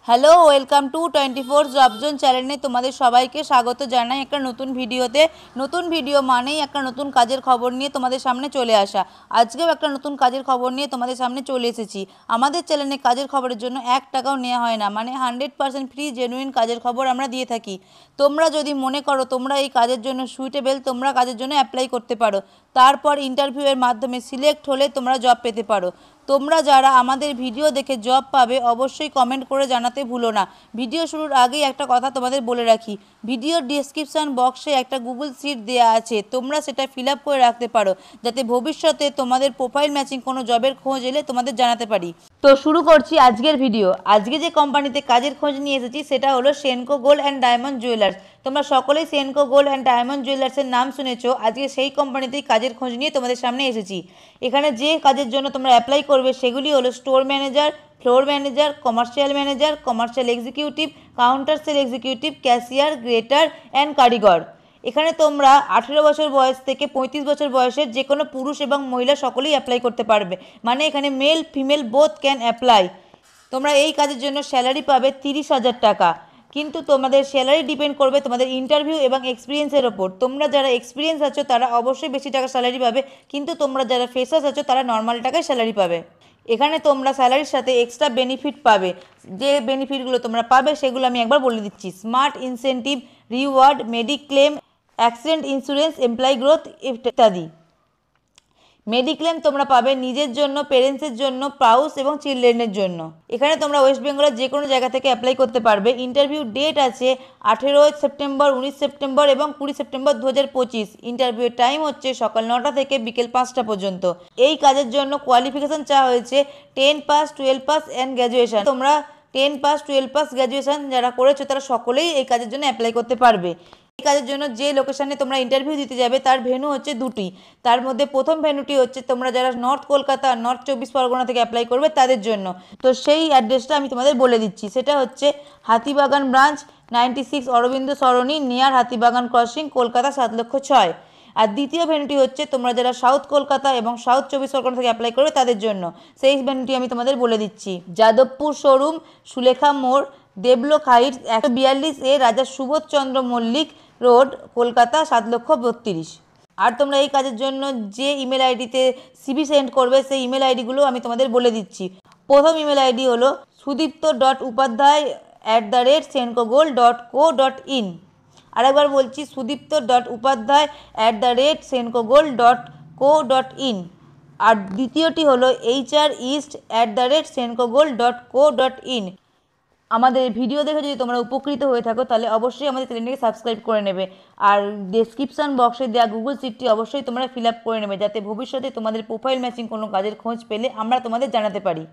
Hello, welcome to 24 job zone চ্যানেলে তোমাদের সবাইকে স্বাগত জানাই একটা নতুন ভিডিওতে। নতুন ভিডিও মানেই একটা নতুন কাজের খবর নিয়ে তোমাদের সামনে চলে আসা। আজকেও একটা নতুন কাজের খবর নিয়ে তোমাদের সামনে চলে এসেছি। আমাদের চ্যানেলে কাজের খবরের জন্য 1 টাকাও নেওয়া হয় না, মানে 100% ফ্রি জেনুইন কাজের খবর আমরা দিয়ে থাকি। তোমরা যদি মনে করো তোমরা এই কাজের জন্য সুইটেবল, তোমরা কাজের জন্য অ্যাপ্লাই করতে পারো। তারপর ইন্টারভিউয়ের মাধ্যমে সিলেক্ট হলে তোমরা জব পেতে পারো। তোমরা যারা আমাদের ভিডিও দেখে জব পাবে অবশ্যই কমেন্ট করে জানাতে ভুলো না। ভিডিও শুরুর আগেই একটা কথা তোমাদের বলে রাখি, ভিডিওর ডেসক্রিপশন বক্সে একটা গুগল শিট দেওয়া আছে, তোমরা সেটা ফিল আপ করে রাখতে পারো যাতে ভবিষ্যতে তোমাদের প্রোফাইল ম্যাচিং কোনো জবের খোঁজ এলে তোমাদের জানাতে পারি। তো শুরু করছি আজকের ভিডিও। আজকে যে কোম্পানিতে কাজের খোঁজ নিয়ে এসেছি সেটা হলো Senco gold and diamond jewellers. তোমরা সকলেই সেনকো গোল্ড অ্যান্ড ডায়মন্ড জুয়েলার্সের নাম শুনেছো। আজকে সেই কোম্পানিতেই কাজের খোঁজ নিয়ে তোমাদের সামনে এসেছি। এখানে যে কাজের জন্য তোমরা অ্যাপ্লাই করবে সেগুলি হলো store manager, floor manager, commercial executive, counter sale executive, cashier, greater and কারিগর। এখানে তোমরা 18 বছর বয়স থেকে 35 বছর বয়সের যে কোনো পুরুষ এবং মহিলা সকলেই অ্যাপ্লাই করতে পারবে, মানে এখানে male female both can apply. তোমরা এই কাজের জন্য স্যালারি পাবে 30,000 টাকা, কিন্তু তোমাদের স্যালারি ডিপেন্ড করবে তোমাদের ইন্টারভিউ এবং এক্সপিরিয়েন্সের ওপর। তোমরা যারা এক্সপিরিয়েন্স আছো তারা অবশ্যই বেশি টাকা স্যালারি পাবে, কিন্তু তোমরা যারা ফ্রেশার্স আছো তারা নর্মাল টাকায় স্যালারি পাবে। এখানে তোমরা স্যালারির সাথে এক্সট্রা বেনিফিট পাবে। যে বেনিফিটগুলো তোমরা পাবে সেগুলো আমি একবার বলে দিচ্ছি। Smart incentive, reward, mediclaim, accident insurance, employee growth ইত্যাদি। মেডিক্লেম তোমরা পাবে নিজের জন্য, পেরেন্টসের জন্য, স্পাউস এবং চিলড্রেনের জন্য। এখানে তোমরা ওয়েস্ট বেঙ্গলের যে কোনো জায়গা থেকে অ্যাপ্লাই করতে পারবে। ইন্টারভিউ ডেট আছে 18 সেপ্টেম্বর, 19 সেপ্টেম্বর এবং 20 সেপ্টেম্বর 2025। ইন্টারভিউ টাইম হচ্ছে সকাল 9টা থেকে বিকেল 5টা পর্যন্ত। এই কাজের জন্য কোয়ালিফিকেশন চাওয়া হয়েছে 10 পাস, 12 পাস অ্যান্ড গ্র্যাজুয়েশন। তোমরা 10 পাস, 12 পাস, গ্র্যাজুয়েশন যারা করেছো তারা সকলেই এই কাজের জন্য অ্যাপ্লাই করতে পারবে। এই কাজের জন্য যে লোকেশনে তোমরা ইন্টারভিউ দিতে যাবে তার ভেন্যু হচ্ছে দুটি। তার মধ্যে প্রথম ভেন্যুটি হচ্ছে তোমরা যারা নর্থ কলকাতা, নর্থ 24 পরগনা থেকে অ্যাপ্লাই করবে তাদের জন্য। তো সেই অ্যাড্রেসটা আমি তোমাদের বলে দিচ্ছি। সেটা হচ্ছে হাতিবাগান ব্রাঞ্চ, 96 অরবিন্দ সরণি, নিয়ার হাতিবাগান ক্রসিং, কলকাতা 7,06,000। আর দ্বিতীয় ভেন্যুটি হচ্ছে তোমরা যারা সাউথ কলকাতা এবং সাউথ 24 পরগনা থেকে অ্যাপ্লাই করবে তাদের জন্য। সেই ভেন্যুটি আমি তোমাদের বলে দিচ্ছি। যাদবপুর শোরুম, সুলেখা মোড়, দেবলোক হাইটস, 142A রাজা সুবোধচন্দ্র মল্লিক রোড, কলকাতা 7,32,000। আর তোমরা এই কাজের জন্য যে ইমেল আইডিতে সিভি সেন্ড করবে সেই ইমেল আইডিগুলো আমি তোমাদের বলে দিচ্ছি। প্রথম ইমেল আইডি হলো sudipto.upadhyay@sencogold.co.in। আরেকবার বলছি, sudipto.upadhyay@sencogold.co.in। আর দ্বিতীয়টি হলো hreast@sencogold.co.in। আমাদের ভিডিও দেখে যদি তোমরা উপকৃত হয়ে থাকো তাহলে অবশ্যই আমাদের চ্যানেলটিকে সাবস্ক্রাইব করে নেবে। আর ডেসক্রিপশন বক্সে দেওয়া গুগল শিটটি অবশ্যই তোমরা ফিল আপ করে নেবে যাতে ভবিষ্যতে তোমাদের প্রোফাইল ম্যাচিং কোনো কাজের খোঁজ পেলে আমরা তোমাদের জানাতে পারি।